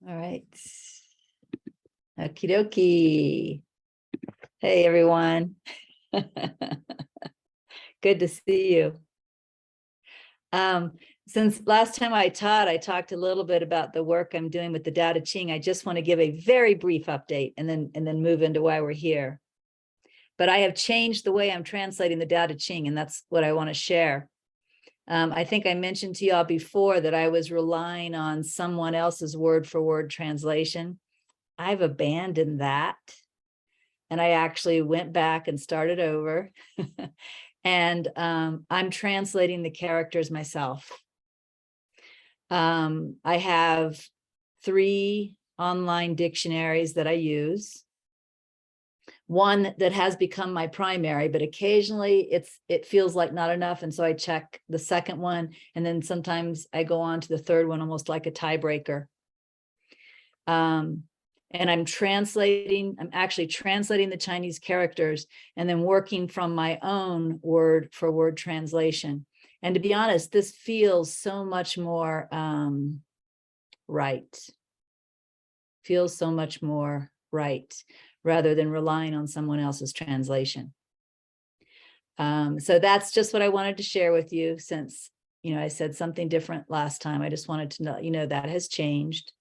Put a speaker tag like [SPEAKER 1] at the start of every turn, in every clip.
[SPEAKER 1] All right. Okie dokie. Hey, everyone. Good to see you. Since last time I talked a little bit about the work I'm doing with the Tao Te Ching. I just want to give a very brief update and then move into why we're here. But I have changed the way I'm translating the Tao Te Ching, and that's what I want to share. I think I mentioned to y'all before that I was relying on someone else's word-for-word translation. I've abandoned that. And I actually went back and started over. And I'm translating the characters myself. I have 3 online dictionaries that I use. One that has become my primary, but occasionally it feels like not enough. And so I check the second one. And then sometimes I go on to the third one, almost like a tiebreaker. And I'm actually translating the Chinese characters and then working from my own word-for-word translation. And to be honest, this feels so much more right. Feels so much more right, rather than relying on someone else's translation. So that's just what I wanted to share with you, since, I said something different last time. I just wanted to know, that has changed.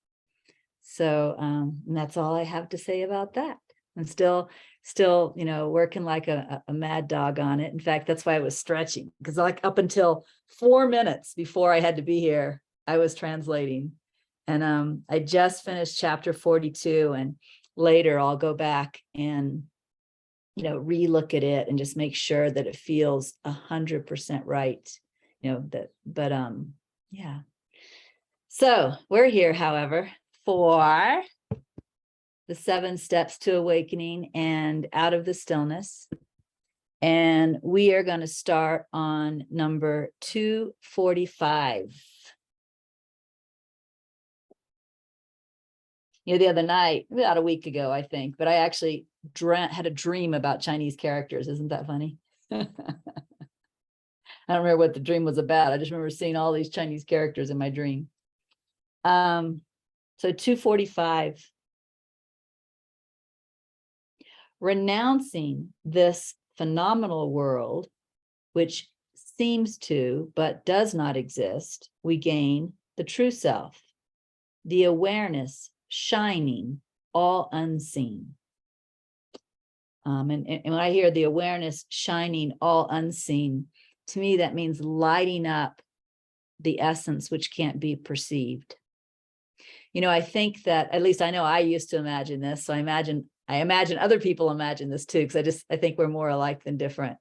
[SPEAKER 1] So and that's all I have to say about that. I'm still, working like a mad dog on it. In fact, that's why I was stretching, because like up until 4 minutes before I had to be here, I was translating. And I just finished chapter 42, and later I'll go back and, relook at it and just make sure that it feels 100% right. Yeah. So we're here, however, for the 7 steps to awakening and out of the stillness. And we are going to start on number 245. The other night, about a week ago, I think, but I actually had a dream about Chinese characters. Isn't that funny? I don't remember what the dream was about. I just remember seeing all these Chinese characters in my dream. So 245. Renouncing this phenomenal world, which seems to, but does not exist, we gain the true self, the awareness shining, all unseen. And when I hear the awareness shining, all unseen, to me, that means lighting up the essence which can't be perceived. I think that, at least I know I used to imagine this. So I imagine other people imagine this too, because I think we're more alike than different.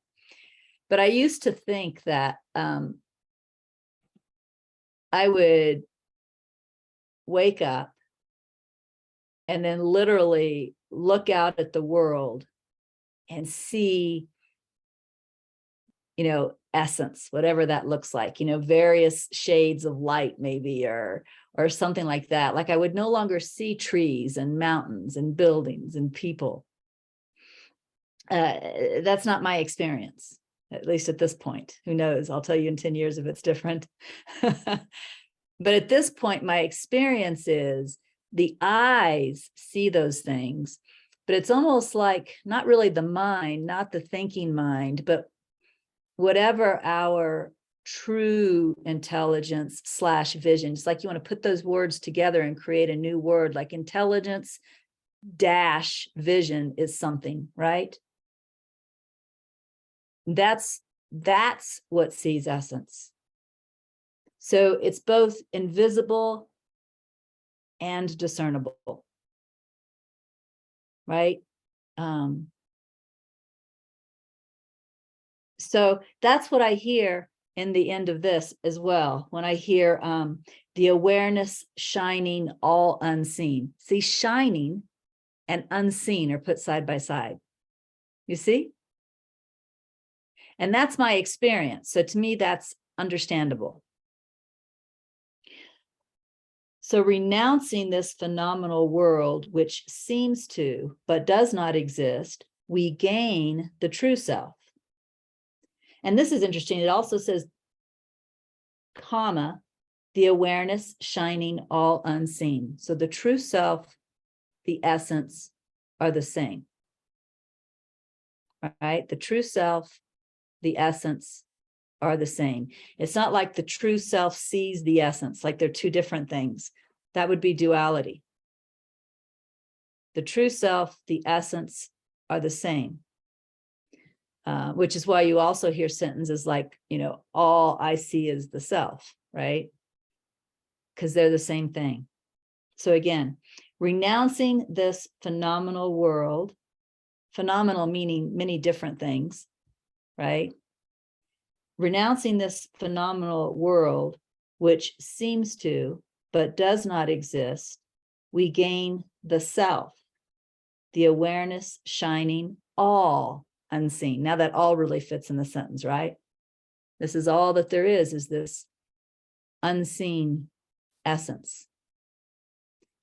[SPEAKER 1] But I used to think that I would wake up and then literally look out at the world and see, essence, whatever that looks like, various shades of light maybe, or something like that. Like I would no longer see trees and mountains and buildings and people. That's not my experience, at least at this point. Who knows? I'll tell you in 10 years if it's different. But at this point, my experience is the eyes see those things, but it's almost like not really the mind, not the thinking mind, but whatever our true intelligence / vision. It's like you want to put those words together and create a new word, like intelligence - vision is something, right? That's what sees essence. So it's both invisible and discernible, right? So that's what I hear in the end of this as well. When I hear the awareness shining, all unseen. See, shining and unseen are put side by side. You see? And that's my experience. So to me, that's understandable. So renouncing this phenomenal world, which seems to, but does not exist, we gain the true self. And this is interesting. It also says, comma, the awareness shining all unseen. So the true self, the essence are the same. All right? The true self, the essence are the same. It's not like the true self sees the essence, like they're two different things. That would be duality. The true self, the essence are the same. Which is why you also hear sentences like, all I see is the self, right? Because they're the same thing. So again, renouncing this phenomenal world, phenomenal meaning many different things, right? Renouncing this phenomenal world, which seems to, but does not exist, we gain the self, the awareness shining all unseen. Now that all really fits in the sentence, right? This is all that there is this unseen essence.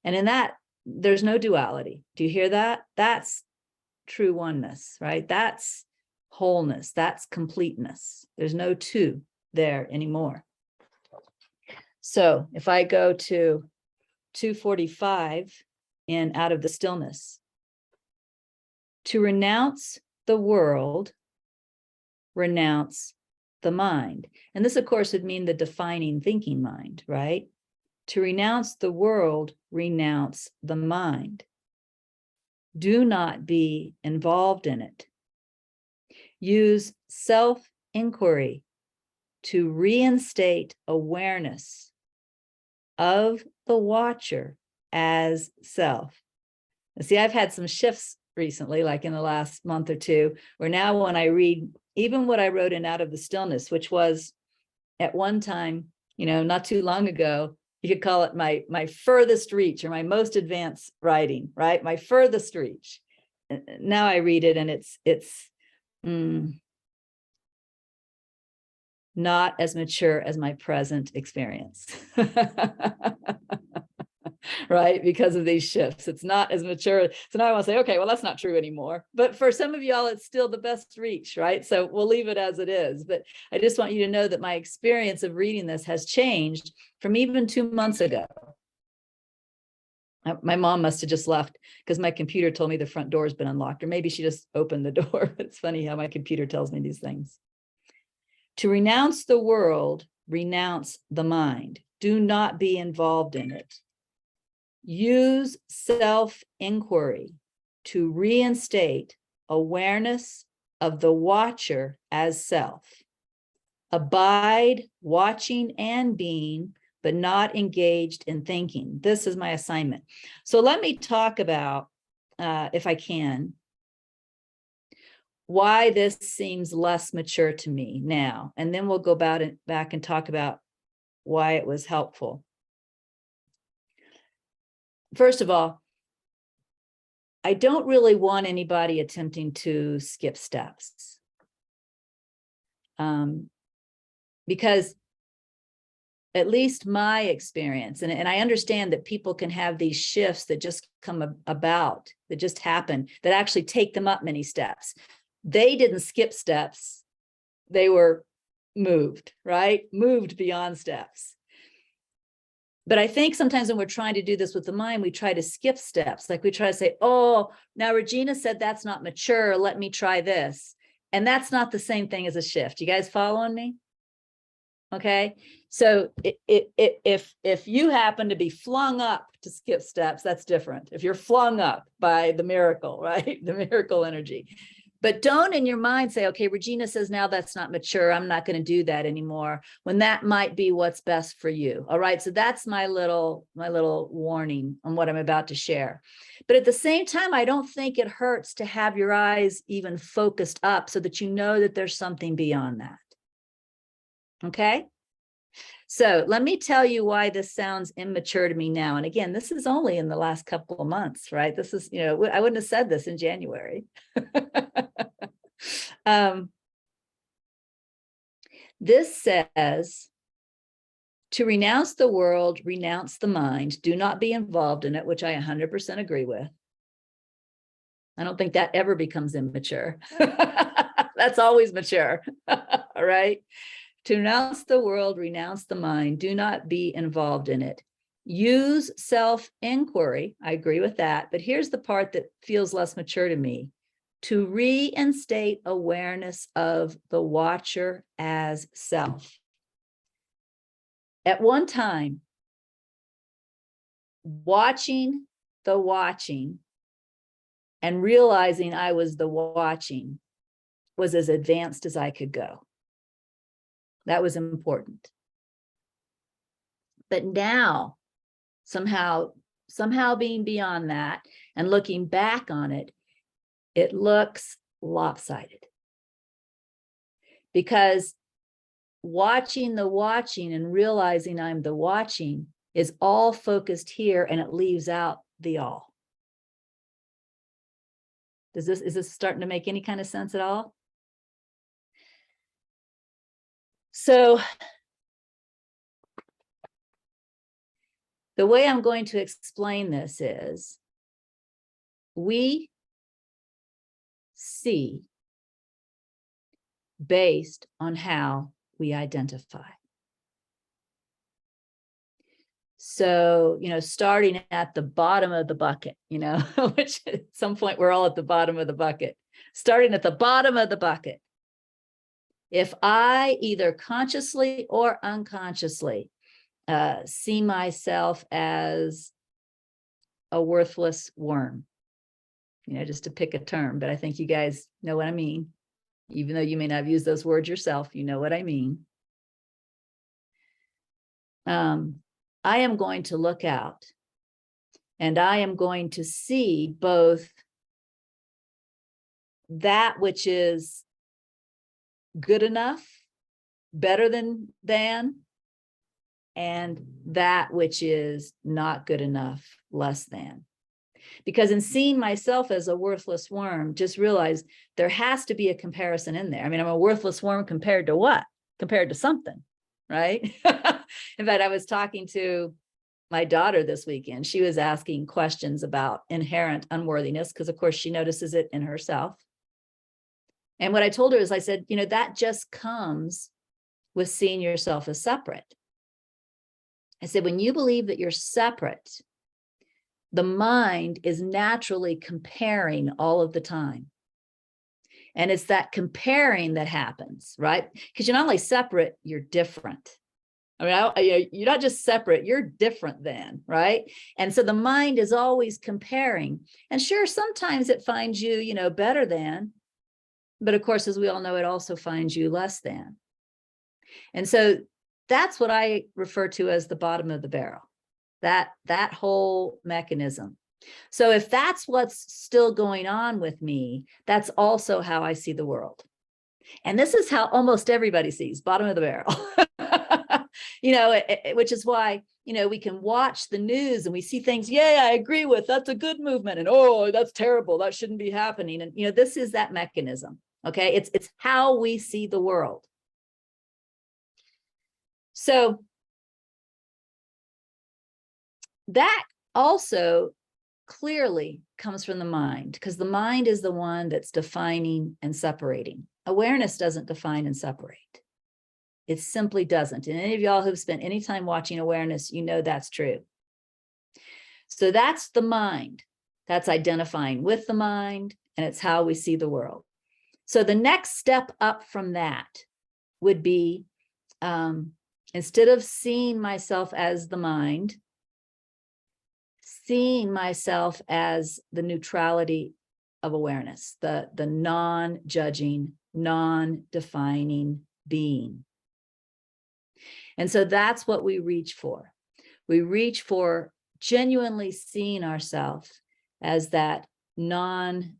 [SPEAKER 1] And in that, there's no duality. Do you hear that? That's true oneness, right? That's wholeness. That's completeness. There's no two there anymore. So if I go to 245 in Out of the Stillness, to renounce the world, renounce the mind. And this, of course, would mean the defining thinking mind, right? To renounce the world, renounce the mind. Do not be involved in it. Use self-inquiry to reinstate awareness of the watcher as self. And see, I've had some shifts recently, like in the last month or two, where now when I read even what I wrote in Out of the Stillness, which was at one time, not too long ago, you could call it my furthest reach or my most advanced writing, right? My furthest reach. Now I read it and it's not as mature as my present experience. Right? Because of these shifts. It's not as mature. So now I want to say, okay, well, that's not true anymore. But for some of y'all, it's still the best reach, right? So we'll leave it as it is. But I just want you to know that my experience of reading this has changed from even 2 months ago. My mom must have just left because my computer told me the front door has been unlocked, or maybe she just opened the door. It's funny how my computer tells me these things. To renounce the world, renounce the mind. Do not be involved in it. Use self-inquiry to reinstate awareness of the watcher as self. Abide watching and being, but not engaged in thinking. This is my assignment. So let me talk about, if I can, why this seems less mature to me now. And then we'll go back and talk about why it was helpful. First of all, I don't really want anybody attempting to skip steps. Because at least my experience, and I understand that people can have these shifts that just come about, that just happen, that actually take them up many steps. They didn't skip steps. They were moved, right? Moved beyond steps. But I think sometimes when we're trying to do this with the mind, we try to skip steps. Like we try to say, oh, now Regina said that's not mature. Let me try this. And that's not the same thing as a shift. You guys following me? Okay. So if you happen to be flung up to skip steps, that's different. If you're flung up by the miracle, right? The miracle energy. But don't in your mind say, okay, Regina says now that's not mature. I'm not going to do that anymore, when that might be what's best for you. All right. So that's my little warning on what I'm about to share. But at the same time, I don't think it hurts to have your eyes even focused up so that you know that there's something beyond that. Okay. So let me tell you why this sounds immature to me now. And again, this is only in the last couple of months, right? This is, I wouldn't have said this in January. This says, to renounce the world, renounce the mind, do not be involved in it, which I 100% agree with. I don't think that ever becomes immature. That's always mature. All right. To renounce the world, renounce the mind. Do not be involved in it. Use self-inquiry. I agree with that. But here's the part that feels less mature to me. To reinstate awareness of the watcher as self. At one time, watching the watching and realizing I was the watching was as advanced as I could go. That was important. But now, somehow being beyond that and looking back on it, it looks lopsided. Because watching the watching and realizing I'm the watching is all focused here, and it leaves out the all. Is this starting to make any kind of sense at all? So the way I'm going to explain this is we see based on how we identify. So, starting at the bottom of the bucket, which at some point we're all at the bottom of the bucket. Starting at the bottom of the bucket. If I either consciously or unconsciously see myself as a worthless worm, just to pick a term, but I think you guys know what I mean. Even though you may not have used those words yourself, you know what I mean. I am going to look out and I am going to see both that which is good enough, better than, and that which is not good enough, less than. Because in seeing myself as a worthless worm, just realize there has to be a comparison in there. I mean, I'm a worthless worm compared to what? Compared to something, right? In fact, I was talking to my daughter this weekend. She was asking questions about inherent unworthiness, because of course she notices it in herself. And what I told her is, I said, that just comes with seeing yourself as separate. I said, when you believe that you're separate, the mind is naturally comparing all of the time. And it's that comparing that happens, right? Because you're not only separate, you're different. I mean, you're not just separate, you're different than, right? And so the mind is always comparing. And sure, sometimes it finds you, better than, but of course, as we all know, it also finds you less than. And so that's what I refer to as the bottom of the barrel, that whole mechanism. So if that's what's still going on with me, that's also how I see the world. And this is how almost everybody sees, bottom of the barrel. Which is why, we can watch the news and we see things, yeah, I agree with, that's a good movement. And, oh, that's terrible, that shouldn't be happening. And, this is that mechanism. Okay. It's how we see the world. So that also clearly comes from the mind, because the mind is the one that's defining and separating. Awareness doesn't define and separate. It simply doesn't. And any of y'all who've spent any time watching awareness, that's true. So that's the mind. That's identifying with the mind, and it's how we see the world. So the next step up from that would be, instead of seeing myself as the mind, seeing myself as the neutrality of awareness, the non-judging, non-defining being. And so that's what we reach for. We reach for genuinely seeing ourselves as that non-defining,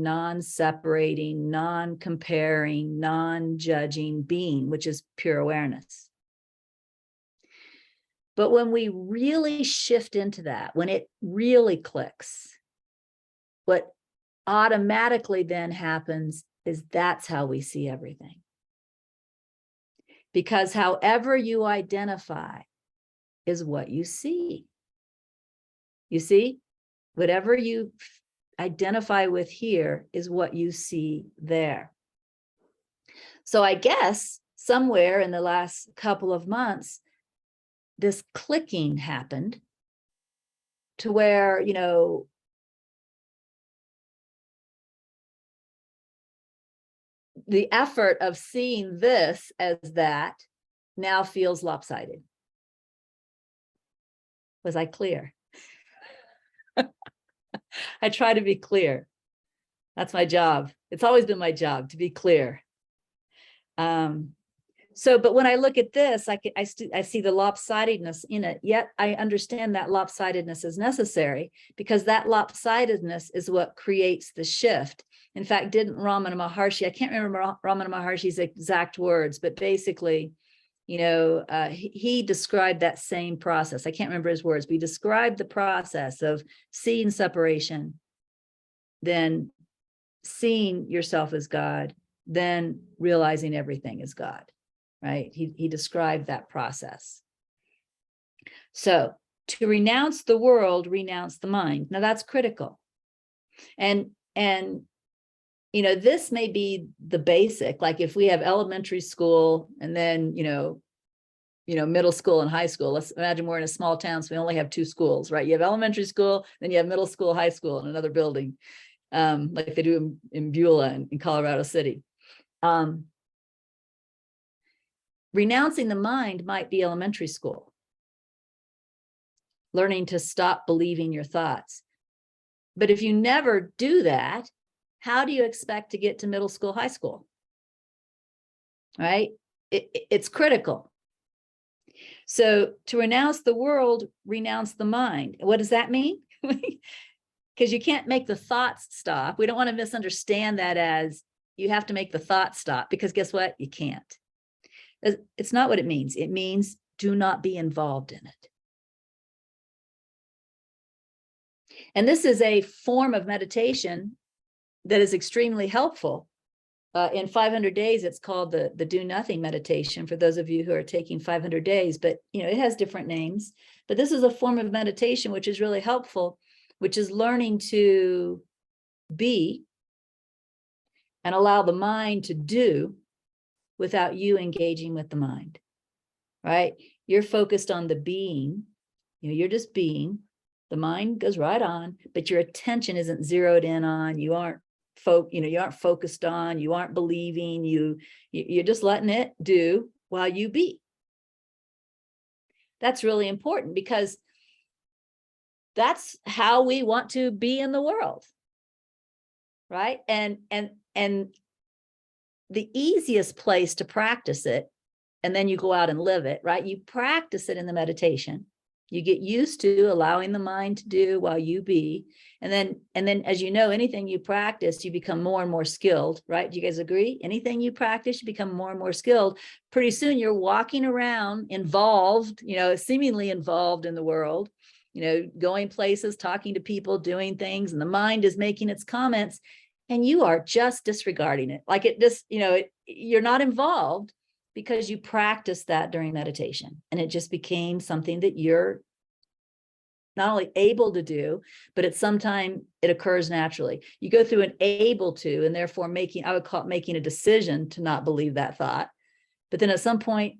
[SPEAKER 1] non-separating, non-comparing, non-judging being, which is pure awareness. But when we really shift into that, when it really clicks, what automatically then happens is that's how we see everything. Because however you identify is what you see. You see, whatever you identify with here is what you see there. So I guess somewhere in the last couple of months, this clicking happened to where, the effort of seeing this as that now feels lopsided. Was I clear? I try to be clear. That's my job. It's always been my job to be clear. But when I look at this, I see the lopsidedness in it, yet I understand that lopsidedness is necessary because that lopsidedness is what creates the shift. In fact, didn't Ramana Maharshi, I can't remember Ramana Maharshi's exact words, but basically, he described that same process. I can't remember his words, but he described the process of seeing separation, then seeing yourself as God, then realizing everything is God, right? He described that process. So to renounce the world, renounce the mind. Now that's critical. And this may be the basic, like if we have elementary school and then, middle school and high school. Let's imagine we're in a small town, so we only have 2 schools, right? You have elementary school, then you have middle school, high school in another building, like they do in Beulah in Colorado City. Renouncing the mind might be elementary school. Learning to stop believing your thoughts. But if you never do that, how do you expect to get to middle school, high school? Right? It's critical. So to renounce the world, renounce the mind. What does that mean? Because you can't make the thoughts stop. We don't want to misunderstand that as you have to make the thoughts stop, because guess what? You can't. It's not what it means. It means do not be involved in it. And this is a form of meditation that is extremely helpful. In 500 days, it's called the do nothing meditation for those of you who are taking 500 days, but it has different names. But this is a form of meditation which is really helpful, which is learning to be and allow the mind to do without you engaging with the mind, right? You're focused on the being, you're just being. The mind goes right on, but your attention isn't zeroed in on, you aren't focused on, you aren't believing, you're just letting it do while you be. That's really important because that's how we want to be in the world, right? And the easiest place to practice it, and then you go out and live it, right? You practice it in the meditation. You get used to allowing the mind to do while you be. And then, as you know, anything you practice, you become more and more skilled, right? Do you guys agree? Anything you practice, you become more and more skilled. Pretty soon you're walking around involved, seemingly involved in the world, going places, talking to people, doing things, and the mind is making its comments, and you are just disregarding it. Like it just, you're not involved because you practiced that during meditation, and it just became something that you're not only able to do, but at some time it occurs naturally. You go through an able to, and therefore I would call it making a decision to not believe that thought. But then at some point,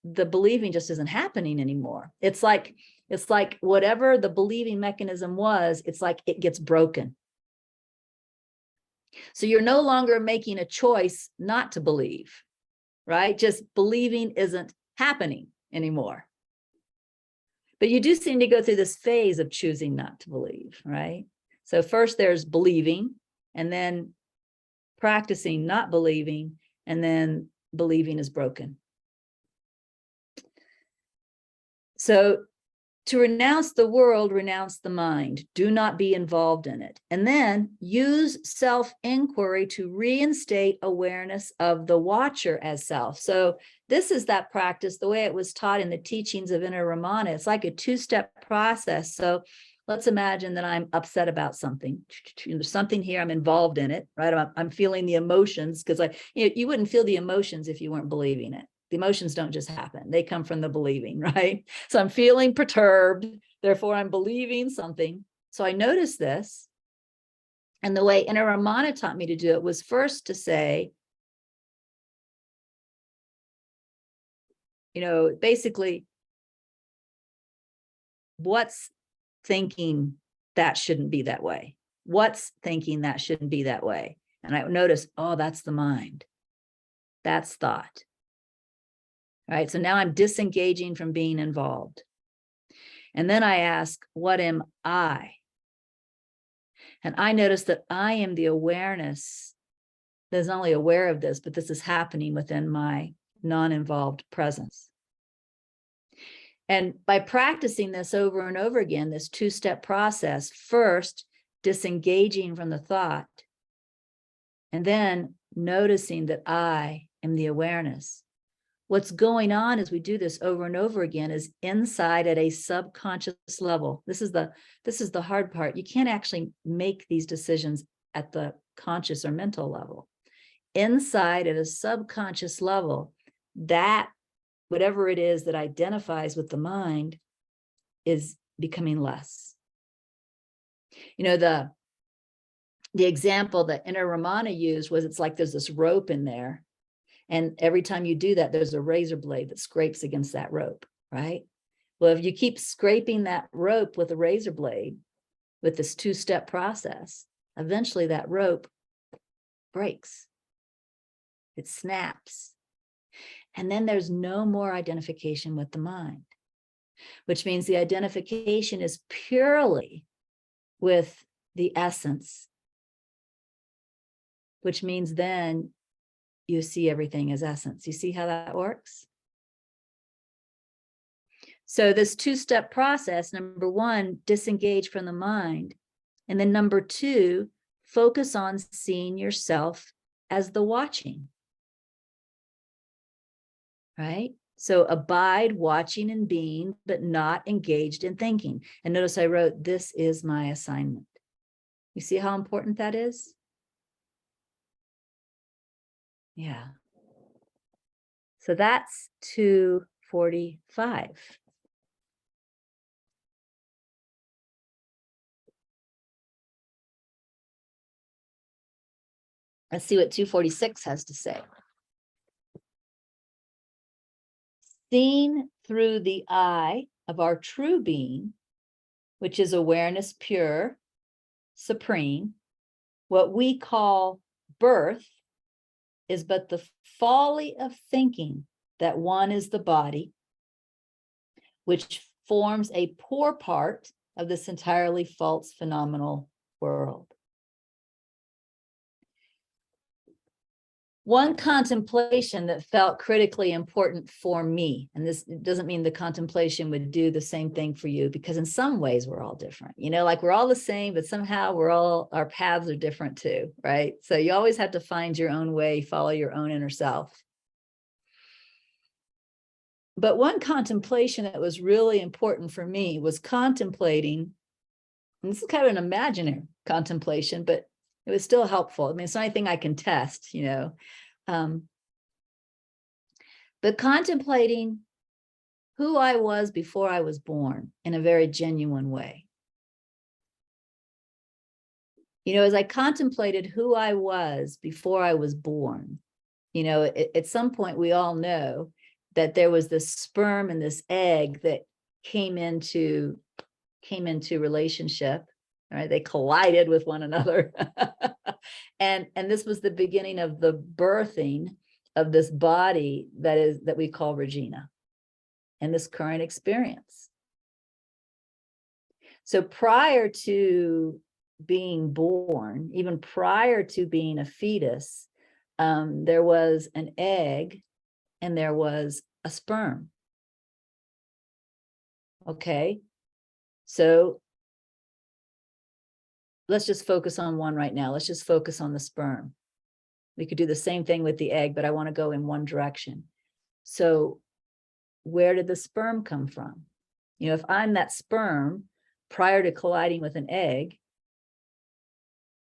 [SPEAKER 1] the believing just isn't happening anymore. It's like whatever the believing mechanism was, it's like it gets broken. So you're no longer making a choice not to believe, right? Just believing isn't happening anymore. But you do seem to go through this phase of choosing not to believe, right? So first there's believing, and then practicing not believing, and then believing is broken. So to renounce the world, renounce the mind. Do not be involved in it. And then use self-inquiry to reinstate awareness of the watcher as self. So this is that practice, the way it was taught in the teachings of Inner Ramana. It's like a 2-step process. So let's imagine that I'm upset about something. There's something here, I'm involved in it, right? I'm feeling the emotions, because you wouldn't feel the emotions if you weren't believing it. The emotions don't just happen. They come from the believing, right? So I'm feeling perturbed, therefore I'm believing something. So I notice this. And the way Inner Ramana taught me to do it was first to say, basically, what's thinking that shouldn't be that way? What's thinking that shouldn't be that way? And I notice, oh, that's the mind. That's thought. Right? So now I'm disengaging from being involved. And then I ask, what am I? And I notice that I am the awareness that is not only aware of this, but this is happening within my non-involved presence. And by practicing this over and over again, this two-step process, first disengaging from the thought, and then noticing that I am the awareness. What's going on as we do this over and over again is inside at a subconscious level. This is the hard part. You can't actually make these decisions at the conscious or mental level. Inside at a subconscious level, that whatever it is that identifies with the mind is becoming less. The example that Inner Ramana used was, it's like there's this rope in there. And every time you do that, there's a razor blade that scrapes against that rope, right? Well, if you keep scraping that rope with a razor blade, with this two-step process, eventually that rope breaks. It snaps. And then there's no more identification with the mind, which means the identification is purely with the essence, which means then you see everything as essence. You see how that works? So this two-step process, number one, disengage from the mind. And then number two, focus on seeing yourself as the watching. Right? So abide, watching and being, but not engaged in thinking. And notice I wrote, this is my assignment. You see how important that is? Yeah. So that's 245. Let's see what 246 has to say. Seen through the eye of our true being, which is awareness pure, supreme, what we call birth is but the folly of thinking that one is the body, which forms a poor part of this entirely false phenomenal world. One contemplation that felt critically important for me, and this doesn't mean the contemplation would do the same thing for you, because in some ways we're all different, like we're all the same, but somehow our paths are different too, right? So you always have to find your own way, follow your own inner self. But one contemplation that was really important for me was contemplating, and this is kind of an imaginary contemplation, but it was still helpful. I mean, it's not anything I can test, but contemplating who I was before I was born in a very genuine way. As I contemplated who I was before I was born, at some point we all know that there was this sperm and this egg that came into relationship. All right, they collided with one another. and this was the beginning of the birthing of this body that we call Regina and this current experience. So prior to being born, even prior to being a fetus, there was an egg and there was a sperm. Okay, so let's just focus on one right now. Let's just focus on the sperm. We could do the same thing with the egg, but I want to go in one direction. So where did the sperm come from? If I'm that sperm prior to colliding with an egg,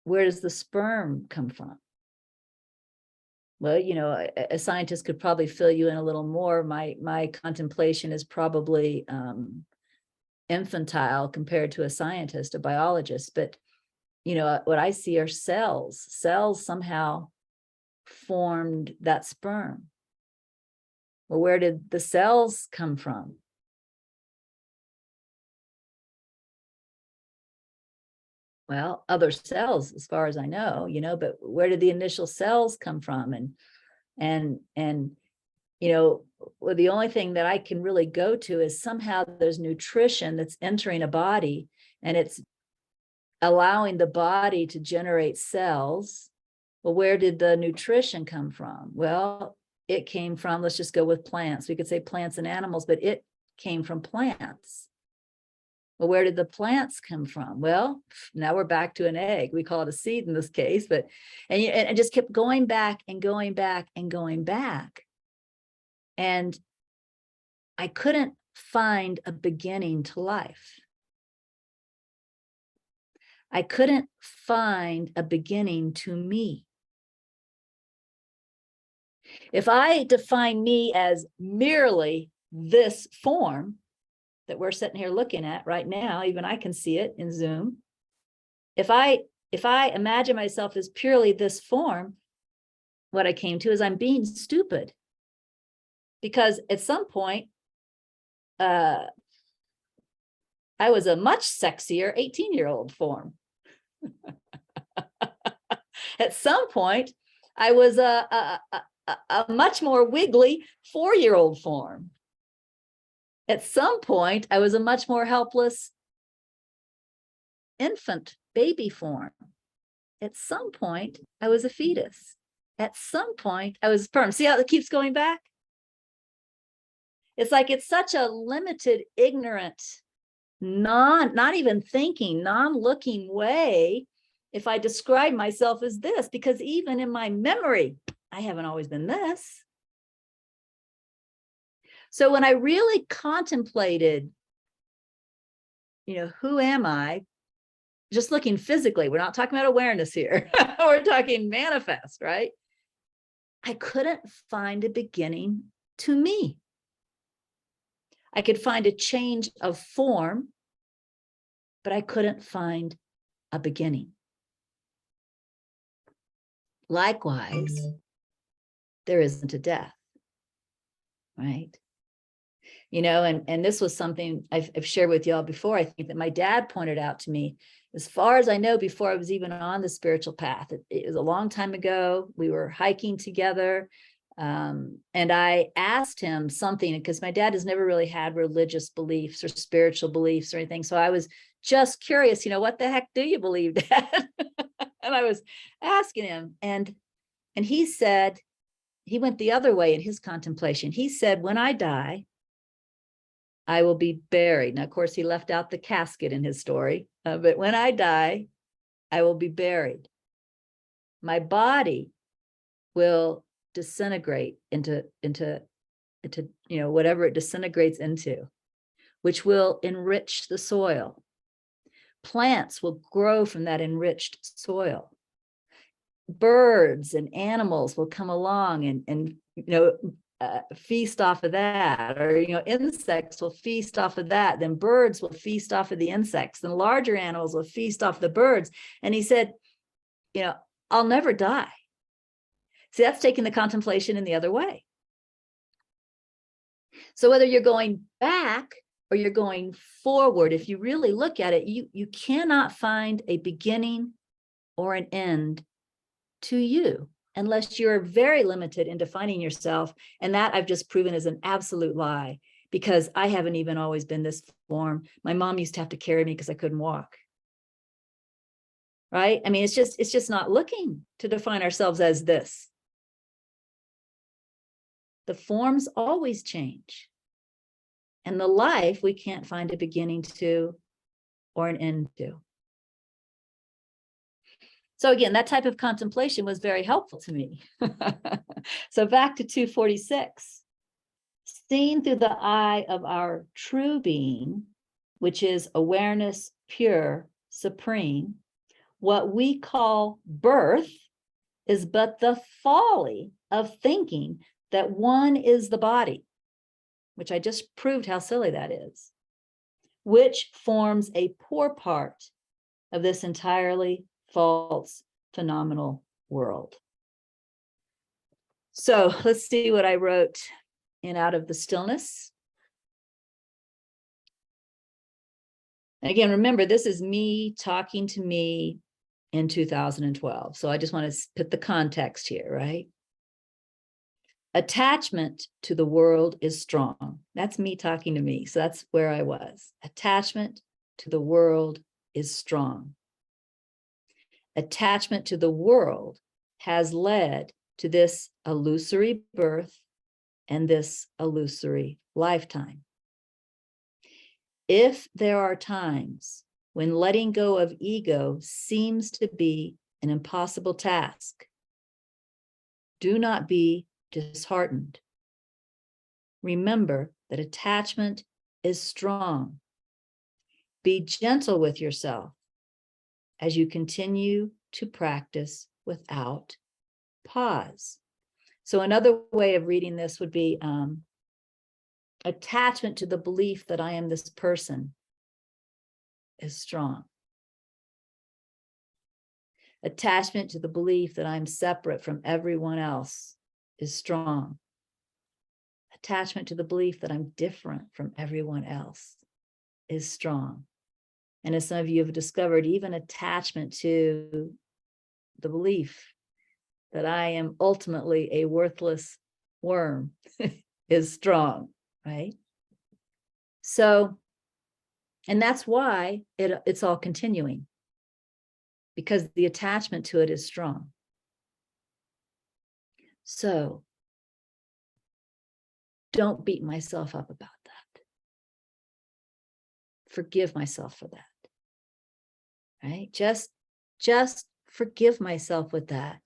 [SPEAKER 1] where does the sperm come from? Well, a scientist could probably fill you in a little more. My contemplation is probably infantile compared to a scientist, a biologist, but what I see are cells. Cells somehow formed that sperm. Well, where did the cells come from? Well, other cells, as far as I know, but where did the initial cells come from? And well, the only thing that I can really go to is somehow there's nutrition that's entering a body, and it's allowing the body to generate cells. Well, where did the nutrition come from? Well, it came from, let's just go with plants. We could say plants and animals, but it came from plants. Well, where did the plants come from? Well, now we're back to an egg. We call it a seed in this case, but and just kept going back and going back and going back. And I couldn't find a beginning to life. I couldn't find a beginning to me. If I define me as merely this form that we're sitting here looking at right now, even I can see it in Zoom. If I imagine myself as purely this form, what I came to is I'm being stupid. Because at some point, I was a much sexier 18-year-old form. At some point, I was a much more wiggly 4-year-old form. At some point, I was a much more helpless infant baby form. At some point, I was a fetus. At some point, I was sperm. See how it keeps going back? It's like it's such a limited, ignorant, not even thinking, non-looking way if I describe myself as this, because even in my memory, I haven't always been this. So when I really contemplated, who am I? Just looking physically, we're not talking about awareness here. We're talking manifest, right? I couldn't find a beginning to me. I could find a change of form, but I couldn't find a beginning. Likewise, there isn't a death, right? And this was something I've shared with y'all before. I think that my dad pointed out to me, as far as I know, before I was even on the spiritual path. It was a long time ago. We were hiking together. And I asked him something, because my dad has never really had religious beliefs or spiritual beliefs or anything. So I was just curious, what the heck do you believe, Dad? And I was asking him, and he said, he went the other way in his contemplation. He said, when I die, I will be buried. Now, of course, he left out the casket in his story, but when I die, I will be buried. My body will disintegrate into whatever it disintegrates into, which will enrich the soil. Plants will grow from that enriched soil. Birds and animals will come along and feast off of that, or insects will feast off of that. Then birds will feast off of the insects. Then larger animals will feast off the birds. And he said, I'll never die. See, that's taking the contemplation in the other way. So whether you're going back or you're going forward, if you really look at it, you cannot find a beginning or an end to you unless you're very limited in defining yourself. And that I've just proven is an absolute lie, because I haven't even always been this form. My mom used to have to carry me because I couldn't walk. Right? I mean, it's just not looking to define ourselves as this. The forms always change. And the life we can't find a beginning to or an end to. So again, that type of contemplation was very helpful to me. So back to 246. Seen through the eye of our true being, which is awareness, pure, supreme, what we call birth is but the folly of thinking that one is the body, which I just proved how silly that is, which forms a poor part of this entirely false phenomenal world. So let's see what I wrote in out of the stillness. And again, remember, this is me talking to me in 2012. So I just want to put the context here, right? Attachment to the world is strong. That's me talking to me. So that's where I was. Attachment to the world is strong. Attachment to the world has led to this illusory birth and this illusory lifetime. If there are times when letting go of ego seems to be an impossible task, do not be disheartened. Remember that attachment is strong. Be gentle with yourself as you continue to practice without pause. So another way of reading this would be attachment to the belief that I am this person is strong. Attachment to the belief that I'm separate from everyone else is strong. Attachment to the belief that I'm different from everyone else is strong. And as some of you have discovered, even attachment to the belief that I am ultimately a worthless worm is strong, right? So, and that's why it's all continuing, because the attachment to it is strong. So, don't beat myself up about that. Forgive myself for that, right? Just forgive myself with that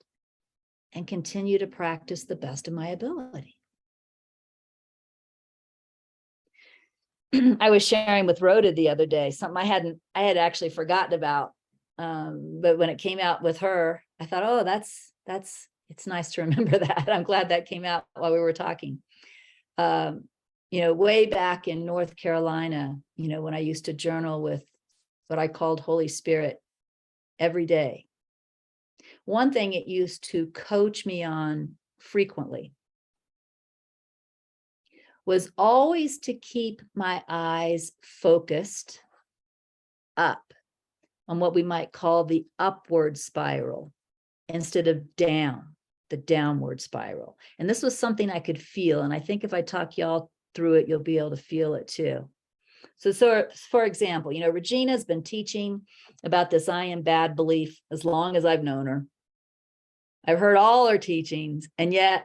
[SPEAKER 1] and continue to practice the best of my ability. I was sharing with Rhoda the other day, something I had actually forgotten about. But when it came out with her, I thought, oh, it's nice to remember that. I'm glad that came out while we were talking. Way back in North Carolina, when I used to journal with what I called Holy Spirit every day, one thing it used to coach me on frequently was always to keep my eyes focused up on what we might call the upward spiral instead of down, the downward spiral. And this was something I could feel. And I think if I talk y'all through it, you'll be able to feel it too. So for example, Regina's been teaching about this I am bad belief as long as I've known her. I've heard all her teachings, and yet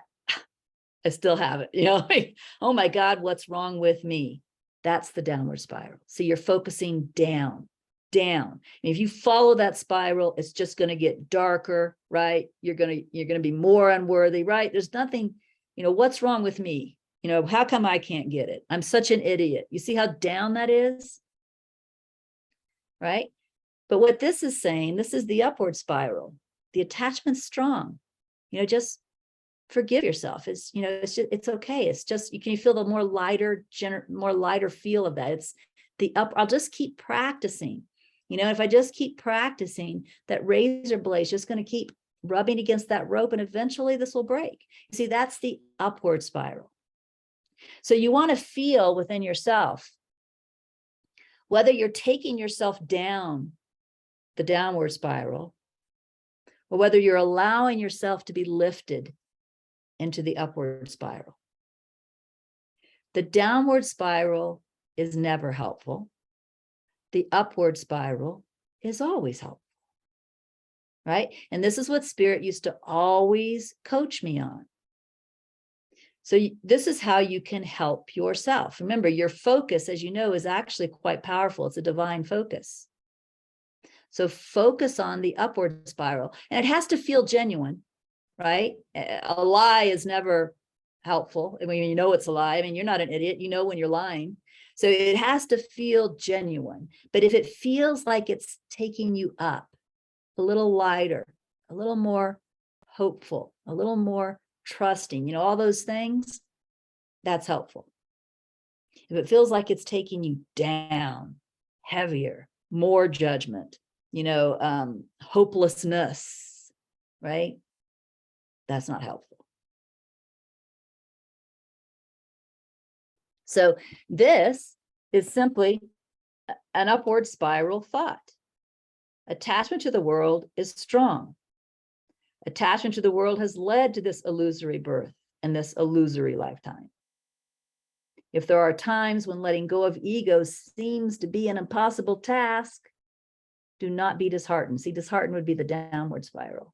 [SPEAKER 1] I still have it, like, oh my God, what's wrong with me? That's the downward spiral. So you're focusing down. And if you follow that spiral, it's just going to get darker, right? You're going to be more unworthy, right? There's nothing, what's wrong with me? How come I can't get it? I'm such an idiot. You see how down that is, right? But what this is saying, this is the upward spiral. The attachment's strong. Just forgive yourself. It's okay. It's just, you can feel the more lighter feel of that. It's the up. I'll just keep practicing. If I just keep practicing, that razor blade is just going to keep rubbing against that rope, and eventually this will break. See, that's the upward spiral. So you want to feel within yourself whether you're taking yourself down the downward spiral, or whether you're allowing yourself to be lifted into the upward spiral. The downward spiral is never helpful. The upward spiral is always helpful, right? And this is what Spirit used to always coach me on. So this is how you can help yourself. Remember, your focus, as you know, is actually quite powerful. It's a divine focus. So focus on the upward spiral, and it has to feel genuine, right? A lie is never helpful. I mean, it's a lie. I mean, you're not an idiot. When you're lying. So it has to feel genuine. But if it feels like it's taking you up, a little lighter, a little more hopeful, a little more trusting, all those things, that's helpful. If it feels like it's taking you down, heavier, more judgment, hopelessness, right? That's not helpful. So this is simply an upward spiral thought. Attachment to the world is strong. Attachment to the world has led to this illusory birth and this illusory lifetime. If there are times when letting go of ego seems to be an impossible task, do not be disheartened. See, disheartened would be the downward spiral.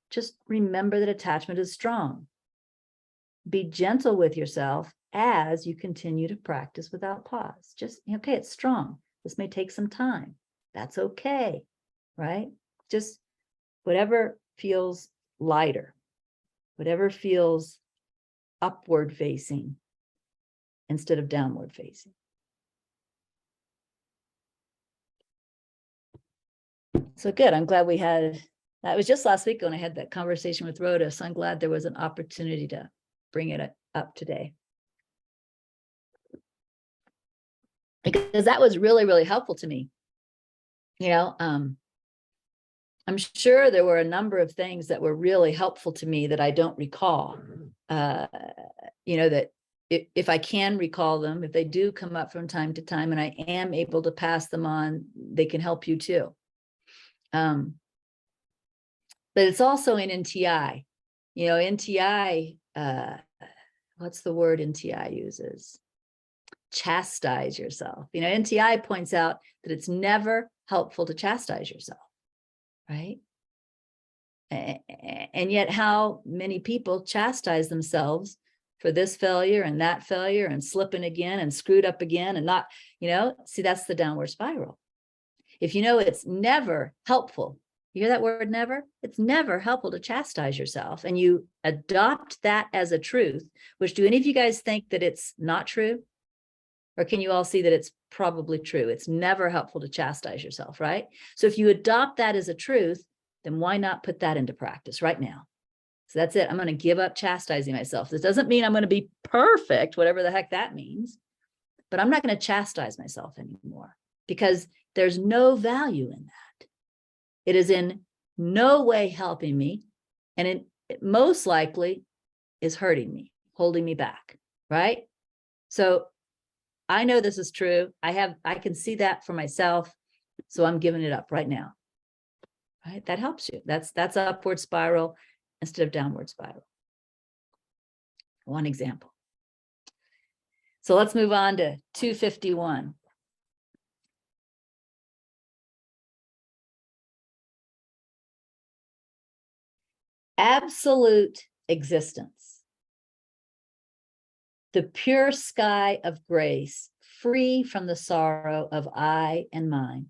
[SPEAKER 1] Just remember that attachment is strong. Be gentle with yourself as you continue to practice without pause. Just, okay, it's strong. This may take some time. That's okay, right? Just whatever feels lighter, whatever feels upward facing instead of downward facing. So good. I'm glad we had, that was just last week when I had that conversation with Rhoda. So I'm glad there was an opportunity to bring it up today. Because that was really, really helpful to me. You know, I'm sure there were a number of things that were really helpful to me that I don't recall. You know, that if I can recall them, if they do come up from time to time and I am able to pass them on, they can help you too. But it's also in NTI. You know, NTI, what's the word NTI uses? Chastise yourself. You know, NTI points out that it's never helpful to chastise yourself, right? And yet how many people chastise themselves for this failure and that failure and slipping again and screwed up again and not, you know, see, that's the downward spiral. If you know it's never helpful, you hear that word never? It's never helpful to chastise yourself, and you adopt that as a truth, which do any of you guys think that it's not true? Or can you all see that it's probably true? It's never helpful to chastise yourself, right? So if you adopt that as a truth, then why not put that into practice right now? So that's it. I'm going to give up chastising myself. This doesn't mean I'm going to be perfect, whatever the heck that means, but I'm not going to chastise myself anymore because there's no value in that. It is in no way helping me, and it most likely is hurting me, holding me back, right? So I know this is true. I can see that for myself. So I'm giving it up right now. Right? That helps you. That's upward spiral instead of downward spiral. One example. So let's move on to 251. Absolute existence. The pure sky of grace, free from the sorrow of I and mine,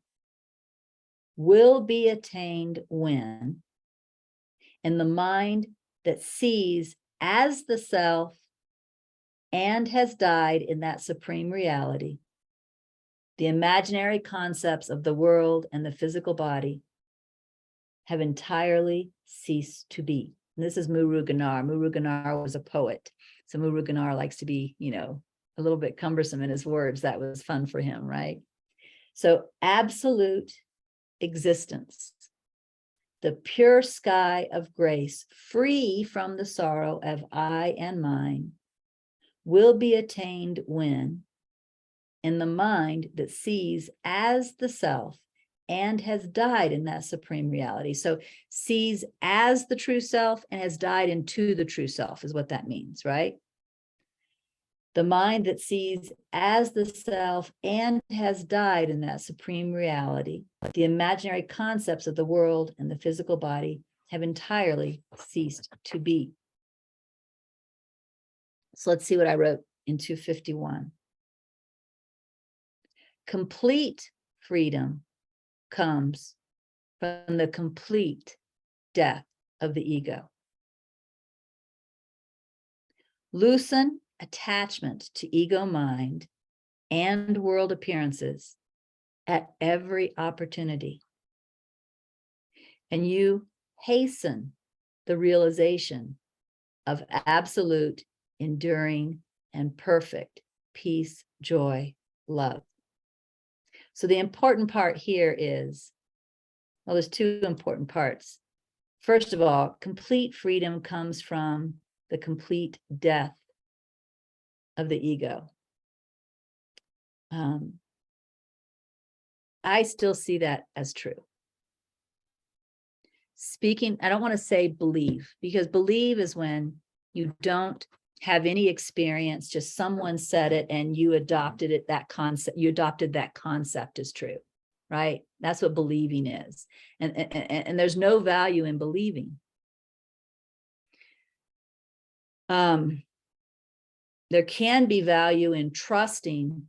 [SPEAKER 1] will be attained when, in the mind that sees as the self and has died in that supreme reality, the imaginary concepts of the world and the physical body have entirely ceased to be. And this is Muruganar. Muruganar was a poet. So Muruganar likes to be, you know, a little bit cumbersome in his words. That was fun for him, right? So absolute existence, the pure sky of grace, free from the sorrow of I and mine, will be attained when, in the mind that sees as the self and has died in that supreme reality. So sees as the true self and has died into the true self is what that means, right? The mind that sees as the self and has died in that supreme reality, the imaginary concepts of the world and the physical body have entirely ceased to be. So let's see what I wrote in 251. Complete freedom comes from the complete death of the ego. Loosen attachment to ego mind and world appearances at every opportunity, and you hasten the realization of absolute, enduring, and perfect peace, joy, love. So the important part here is, well, there's two important parts. First of all, complete freedom comes from the complete death of the ego. I still see that as true. Speaking, I don't want to say believe, because believe is when you don't have any experience, just someone said it and you adopted it, that concept, you adopted that concept as true, right? That's what believing is. And there's no value in believing. There can be value in trusting,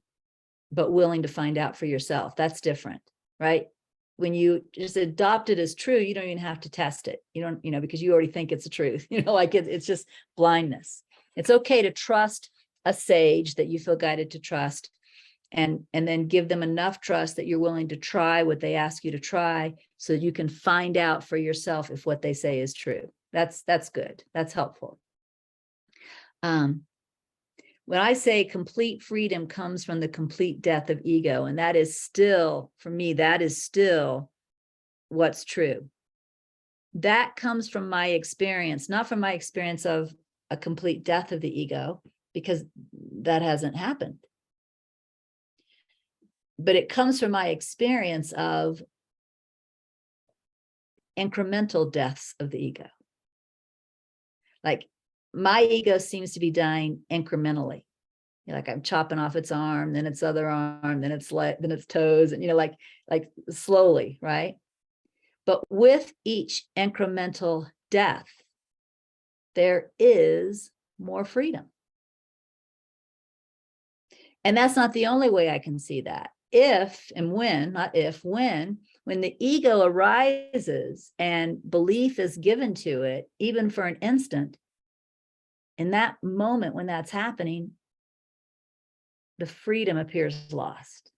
[SPEAKER 1] but willing to find out for yourself. That's different, right? When you just adopt it as true, you don't even have to test it. You don't, because you already think it's the truth, like it's just blindness. It's okay to trust a sage that you feel guided to trust, and then give them enough trust that you're willing to try what they ask you to try, so that you can find out for yourself if what they say is true. That's good. That's helpful. When I say complete freedom comes from the complete death of ego, and that is still, for me, that is still what's true. That comes from my experience, not from my experience of a complete death of the ego, because that hasn't happened. But it comes from my experience of incremental deaths of the ego. Like, my ego seems to be dying incrementally. Like, I'm chopping off its arm, then its other arm, then its leg, then its toes, and like slowly, right? But with each incremental death, there is more freedom. And that's not the only way I can see that. If and when, not if, when the ego arises and belief is given to it, even for an instant, in that moment when that's happening, the freedom appears lost.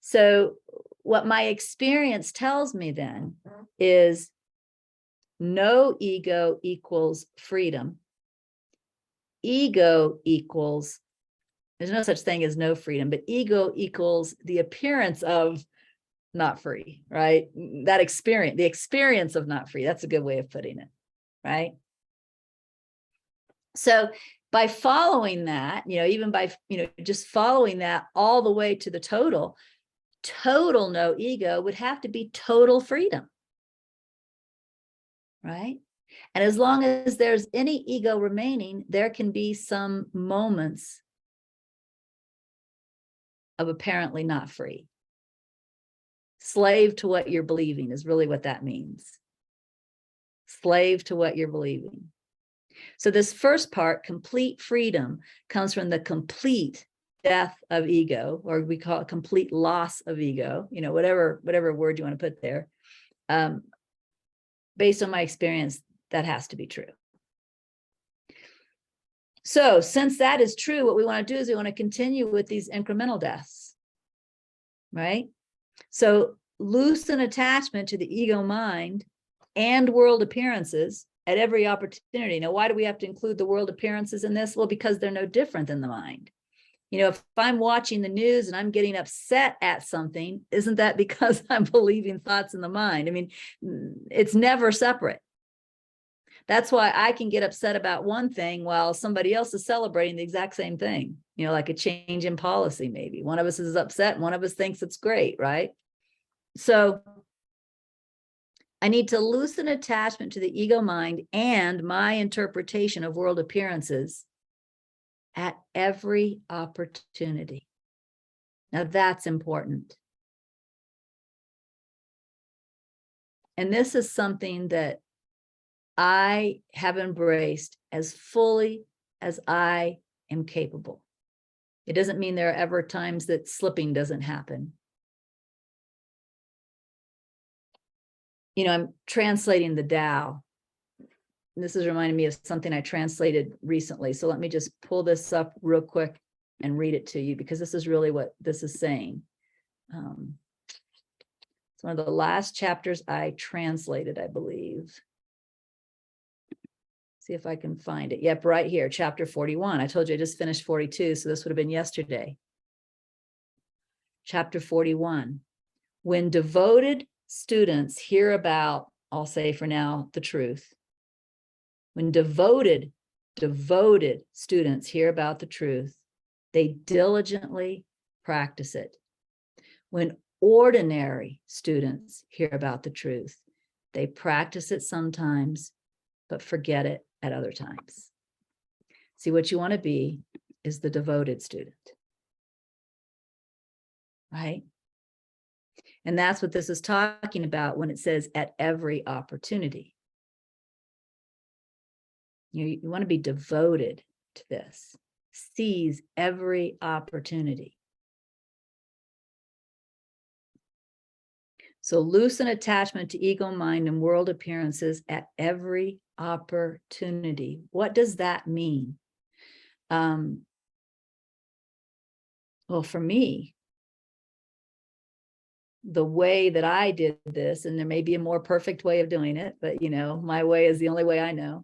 [SPEAKER 1] So what my experience tells me then is no ego equals freedom. Ego equals, there's no such thing as no freedom, but ego equals the appearance of not free, right? That experience, the experience of not free. That's a good way of putting it, right? So by following that, even by, just following that all the way to the total no ego would have to be total freedom, right? And as long as there's any ego remaining, there can be some moments of apparently not free. Slave to what you're believing is really what that means. Slave to what you're believing. So this first part, complete freedom, comes from the complete death of ego, or we call it complete loss of ego, whatever word you want to put there. Based on my experience, that has to be true. So since that is true, what we want to do is we want to continue with these incremental deaths, right? So loosen attachment to the ego mind and world appearances at every opportunity. Now, why do we have to include the world appearances in this? Well, because they're no different than the mind. If I'm watching the news and I'm getting upset at something, isn't that because I'm believing thoughts in the mind? I mean, it's never separate. That's why I can get upset about one thing while somebody else is celebrating the exact same thing, like a change in policy, maybe. One of us is upset and one of us thinks it's great, right? So I need to loosen attachment to the ego mind and my interpretation of world appearances at every opportunity. Now that's important. And this is something that I have embraced as fully as I am capable. It doesn't mean there are ever times that slipping doesn't happen. I'm translating the Tao. This is reminding me of something I translated recently. So let me just pull this up real quick and read it to you, because this is really what this is saying. It's one of the last chapters I translated, I believe. See if I can find it. Yep, right here, chapter 41. I told you I just finished 42, so this would have been yesterday. Chapter 41. When devoted students hear about, I'll say for now, the truth. When devoted students hear about the truth, They diligently practice it. When ordinary students hear about the truth, they practice it sometimes, but forget it at other times. See, what you want to be is the devoted student, right? And that's what this is talking about when it says at every opportunity. You want to be devoted to this. Seize every opportunity. So loosen attachment to ego, mind, and world appearances at every opportunity. What does that mean? Well, for me, the way that I did this, and there may be a more perfect way of doing it, but my way is the only way I know.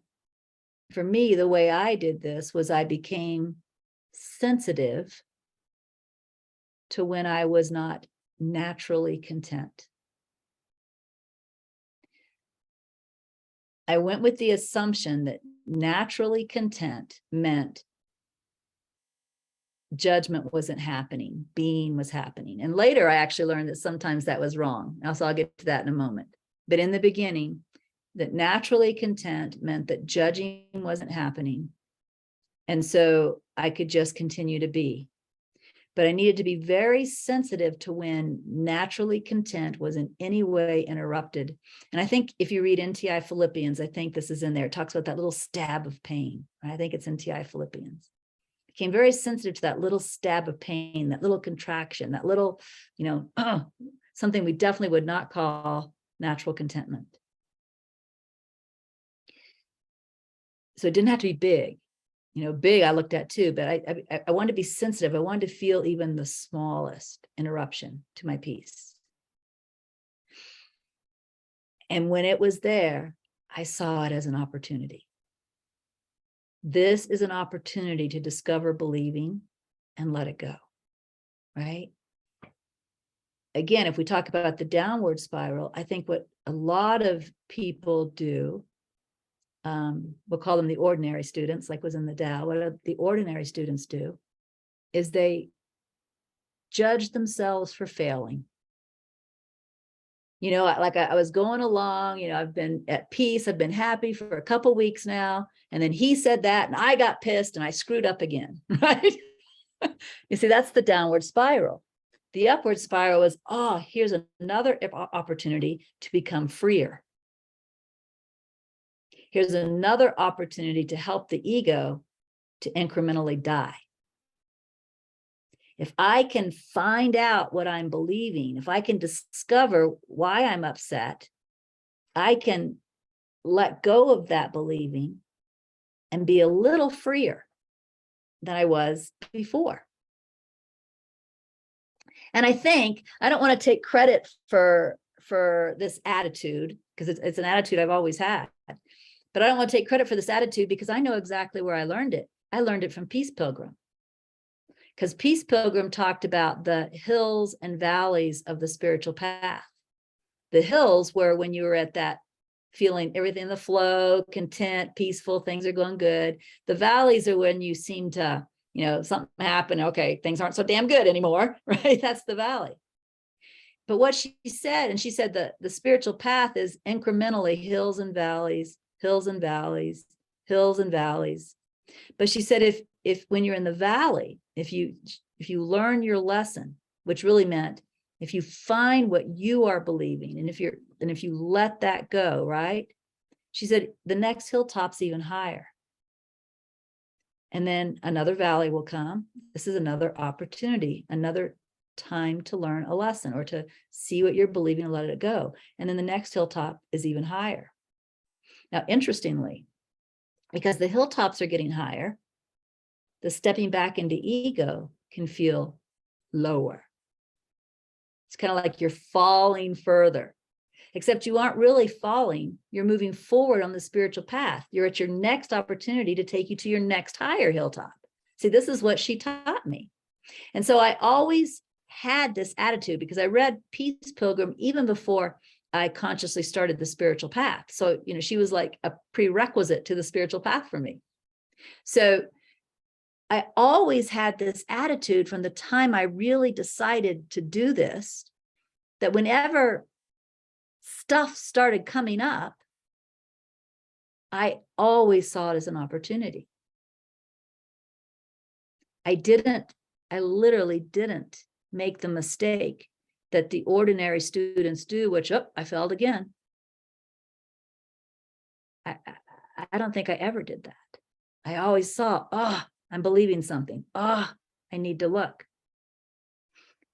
[SPEAKER 1] For me, the way I did this was I became sensitive to when I was not naturally content. I went with the assumption that naturally content meant judgment wasn't happening, being was happening. And later I actually learned that sometimes that was wrong. So I'll get to that in a moment. But in the beginning, that naturally content meant that judging wasn't happening. And so I could just continue to be. But I needed to be very sensitive to when naturally content was in any way interrupted. And I think if you read NTI Philippians, I think this is in there. It talks about that little stab of pain. I think it's NTI Philippians. Became very sensitive to that little stab of pain, that little contraction, that little, something we definitely would not call natural contentment. So it didn't have to be big. Big I looked at too, but I wanted to be sensitive. I wanted to feel even the smallest interruption to my peace. And when it was there, I saw it as an opportunity. This is an opportunity to discover believing and let it go, right? Again, if we talk about the downward spiral, I think what a lot of people do, we'll call them the ordinary students, like was in the Tao. What the ordinary students do is they judge themselves for failing. Like I was going along, I've been at peace, I've been happy for a couple weeks now, and then he said that, and I got pissed, and I screwed up again, right? You see, that's the downward spiral. The upward spiral is, here's another opportunity to become freer. Here's another opportunity to help the ego to incrementally die. If I can find out what I'm believing, if I can discover why I'm upset, I can let go of that believing and be a little freer than I was before. And I think, I don't want to take credit for this attitude, because it's an attitude I've always had. But I don't want to take credit for this attitude because I know exactly where I learned it. I learned it from Peace Pilgrim. Because Peace Pilgrim talked about the hills and valleys of the spiritual path. The hills were when you were at that feeling everything in the flow, content, peaceful, things are going good. The valleys are when you seem to, something happened. Okay, things aren't so damn good anymore, right? That's the valley. But what she said, and she said the spiritual path is incrementally hills and valleys, hills and valleys, hills and valleys. But she said, if when you're in the valley, if you learn your lesson, which really meant if you find what you are believing, and if you let that go, right? She said, the next hilltop's even higher. And then another valley will come. This is another opportunity, another time to learn a lesson or to see what you're believing and let it go. And then the next hilltop is even higher. Now, interestingly, because the hilltops are getting higher, the stepping back into ego can feel lower. It's kind of like you're falling further, except you aren't really falling. You're moving forward on the spiritual path. You're at your next opportunity to take you to your next higher hilltop. See, this is what she taught me. And so I always had this attitude because I read Peace Pilgrim even before I consciously started the spiritual path. So, she was like a prerequisite to the spiritual path for me. So I always had this attitude from the time I really decided to do this, that whenever stuff started coming up, I always saw it as an opportunity. I literally didn't make the mistake that the ordinary students do, which, oh, I failed again. I don't think I ever did that. I always saw, oh, I'm believing something. Oh, I need to look.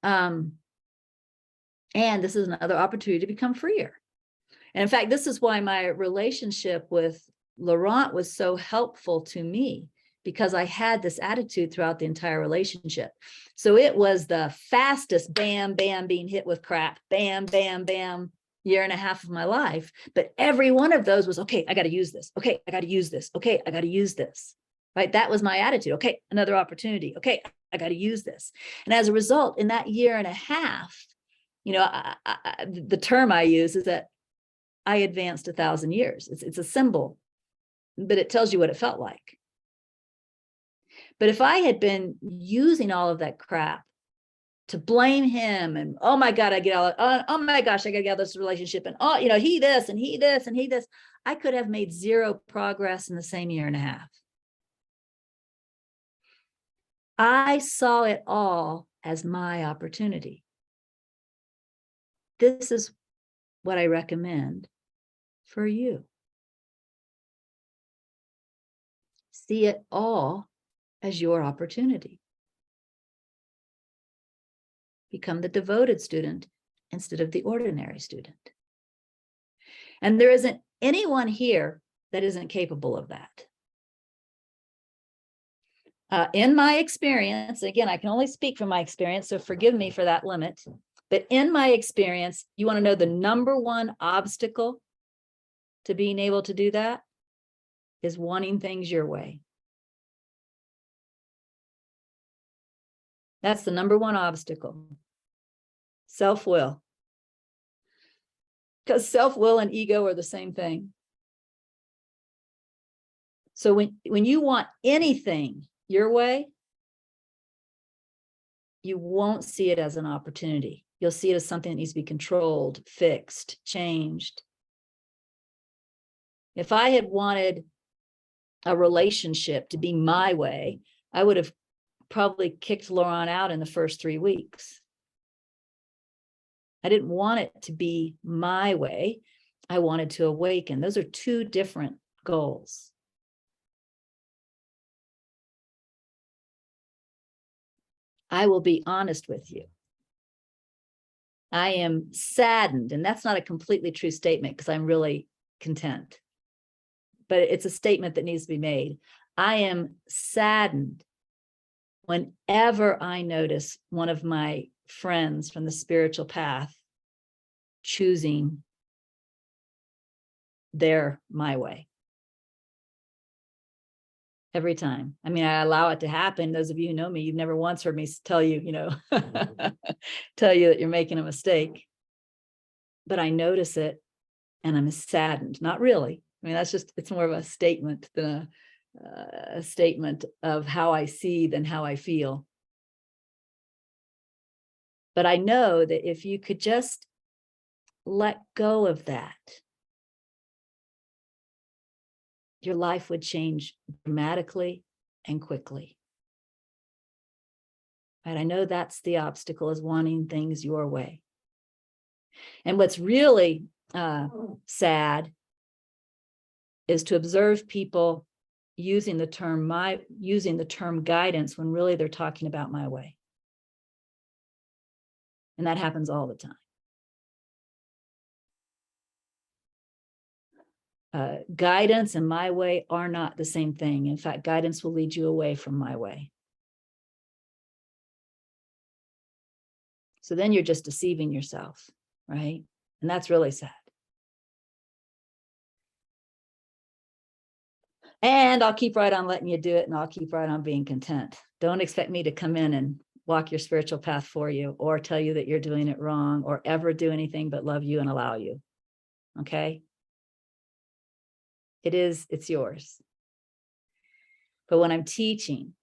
[SPEAKER 1] And this is another opportunity to become freer. And in fact, this is why my relationship with Laurent was so helpful to me, because I had this attitude throughout the entire relationship. So it was the fastest bam, bam, being hit with crap, bam, bam, bam, year and a half of my life. But every one of those was, okay, I got to use this. Okay, I got to use this. Okay, I got to use this. Right? That was my attitude. Okay, another opportunity. Okay, I got to use this. And as a result, in that year and a half, you know, the term I use is that I advanced 1,000 years. It's a symbol, but it tells you what it felt like. But if I had been using all of that crap to blame him and, oh my God, I get all, oh my gosh, I got to get out of this relationship, and oh, you know, he this and he this and he this, I could have made zero progress in the same year and a half. I saw it all as my opportunity. This is what I recommend for you. See it all as your opportunity. Become the devoted student instead of the ordinary student. And there isn't anyone here that isn't capable of that. In my experience, again, I can only speak from my experience, so forgive me for that limit. But in my experience, you want to know the number one obstacle to being able to do that is wanting things your way. That's the number one obstacle. Self-will. Because self-will and ego are the same thing. So when you want anything your way, you won't see it as an opportunity. You'll see it as something that needs to be controlled, fixed, changed. If I had wanted a relationship to be my way, I would have probably kicked Laurent out in the first 3 weeks. I didn't want it to be my way. I wanted to awaken. Those are two different goals. I will be honest with you. I am saddened, and that's not a completely true statement because I'm really content, but it's a statement that needs to be made. I am saddened whenever I notice one of my friends from the spiritual path choosing my way. Every time. I mean, I allow it to happen. Those of you who know me, you've never once heard me tell you, tell you that you're making a mistake. But I notice it and I'm saddened. Not really. I mean, it's more of a statement than a statement of how I see than how I feel. But I know that if you could just let go of that, your life would change dramatically and quickly. Right? I know that's the obstacle, is wanting things your way. And what's really sad is to observe people using the term guidance when really they're talking about my way. And that happens all the time. Guidance and my way are not the same thing. In fact, guidance will lead you away from my way. So then you're just deceiving yourself, right? And that's really sad. And I'll keep right on letting you do it, and I'll keep right on being content. Don't expect me to come in and walk your spiritual path for you, or tell you that you're doing it wrong, or ever do anything but love you and allow you. Okay? It's yours. But when I'm teaching,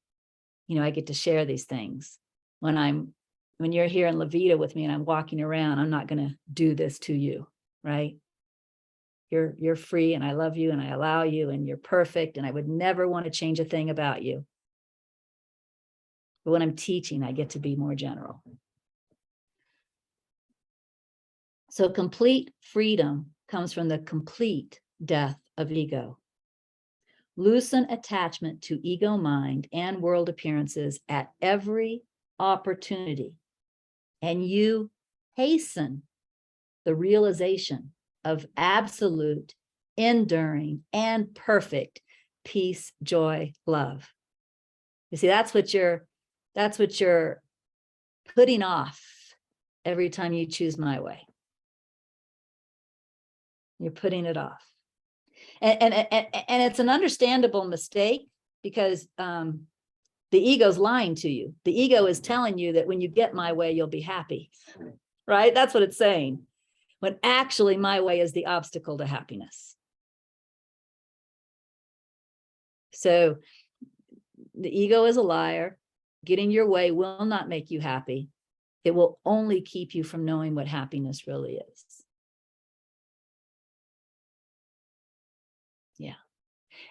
[SPEAKER 1] I get to share these things. When you're here in La Vida with me and I'm walking around, I'm not going to do this to you, right? You're free and I love you and I allow you and you're perfect and I would never want to change a thing about you. But when I'm teaching, I get to be more general. So complete freedom comes from the complete death of ego. Loosen attachment to ego mind and world appearances at every opportunity, and you hasten the realization of absolute, enduring, and perfect peace, joy, love. You see, that's what you're putting off every time you choose my way. You're putting it off. And it's an understandable mistake because the ego's lying to you. The ego is telling you that when you get my way, you'll be happy, right? That's what it's saying. When actually my way is the obstacle to happiness. So the ego is a liar. Getting your way will not make you happy. It will only keep you from knowing what happiness really is. Yeah.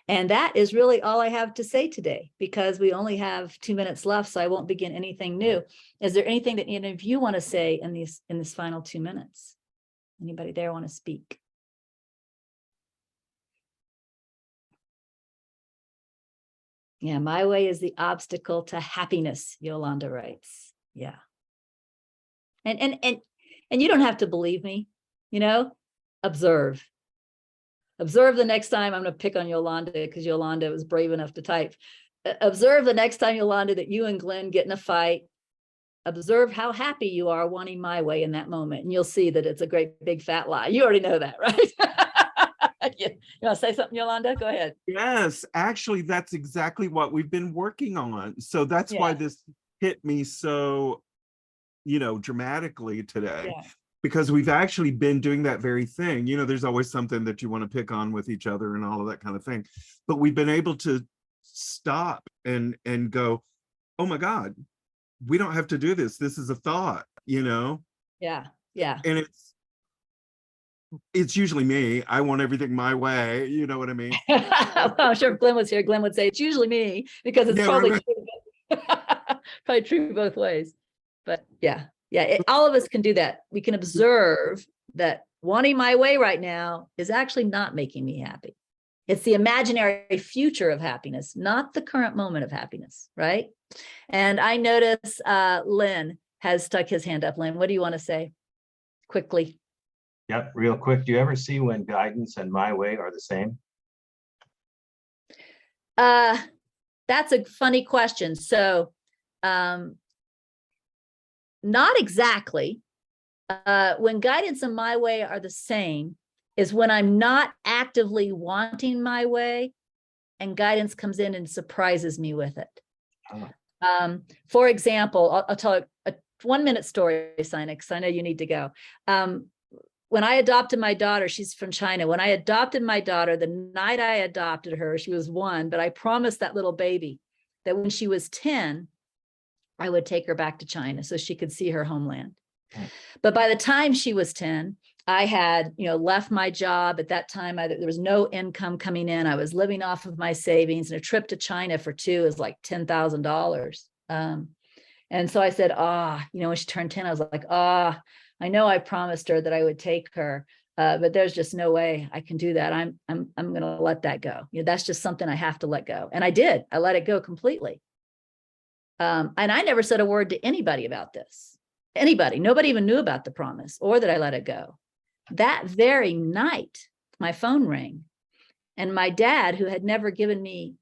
[SPEAKER 1] And that is really all I have to say today, because we only have 2 minutes left, so I won't begin anything new. Is there anything that any of you want to say in this final 2 minutes? Anybody there want to speak? Yeah, my way is the obstacle to happiness, Yolanda writes. Yeah. And you don't have to believe me, observe. Observe the next time. I'm going to pick on Yolanda because Yolanda was brave enough to type. Observe the next time, Yolanda, that you and Glenn get in a fight. Observe how happy you are wanting my way in that moment. And you'll see that it's a great big fat lie. You already know that, right? You want to say something, Yolanda? Go ahead.
[SPEAKER 2] Yes, actually, that's exactly what we've been working on. So that's why this hit me so, dramatically today. Yeah. Because we've actually been doing that very thing. There's always something that you want to pick on with each other and all of that kind of thing. But we've been able to stop and go, oh my God, we don't have to do this. This is a thought, Yeah.
[SPEAKER 1] Yeah.
[SPEAKER 2] And it's usually me. I want everything my way. You know what I mean?
[SPEAKER 1] Well, I'm sure if Glenn was here, Glenn would say it's usually me, because it's probably true. Probably true both ways. But yeah, all of us can do that. We can observe that wanting my way right now is actually not making me happy. It's the imaginary future of happiness, not the current moment of happiness, right? And I notice Lynn has stuck his hand up. Lynn, what do you want to say quickly?
[SPEAKER 3] Yep, real quick. Do you ever see when guidance and my way are the same?
[SPEAKER 1] That's a funny question. So, not exactly. When guidance and my way are the same is when I'm not actively wanting my way and guidance comes in and surprises me with it. Oh. For example, I'll tell a 1 minute story, Sina, because I know you need to go. When I adopted my daughter, she's from China. When I adopted my daughter, the night I adopted her, she was 1, but I promised that little baby that when she was 10, I would take her back to China so she could see her homeland. But by the time she was 10, I had, left my job. At that time, there was no income coming in. I was living off of my savings, and a trip to China for 2 is like $10,000. And so I said, when she turned 10, I was like, I know I promised her that I would take her, but there's just no way I can do that. I'm going to let that go. That's just something I have to let go. And I did. I let it go completely. And I never said a word to anybody about this. Nobody even knew about the promise or that I let it go. That very night, my phone rang, and my dad, who had never given me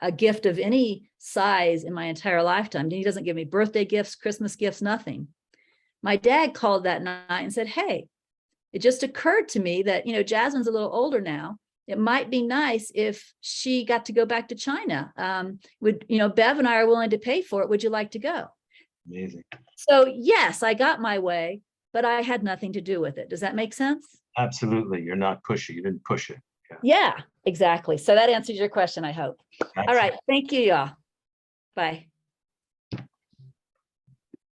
[SPEAKER 1] a gift of any size in my entire lifetime, he doesn't give me birthday gifts, Christmas gifts, nothing. My dad called that night and said, hey, it just occurred to me that, Jasmine's a little older now. It might be nice if she got to go back to China. Bev and I are willing to pay for it. Would you like to go?
[SPEAKER 3] Amazing.
[SPEAKER 1] So yes, I got my way, but I had nothing to do with it. Does that make sense?
[SPEAKER 3] Absolutely. You're not pushy. You didn't push it.
[SPEAKER 1] Yeah, exactly. So that answers your question, I hope. Absolutely. All right. Thank you, y'all. Bye.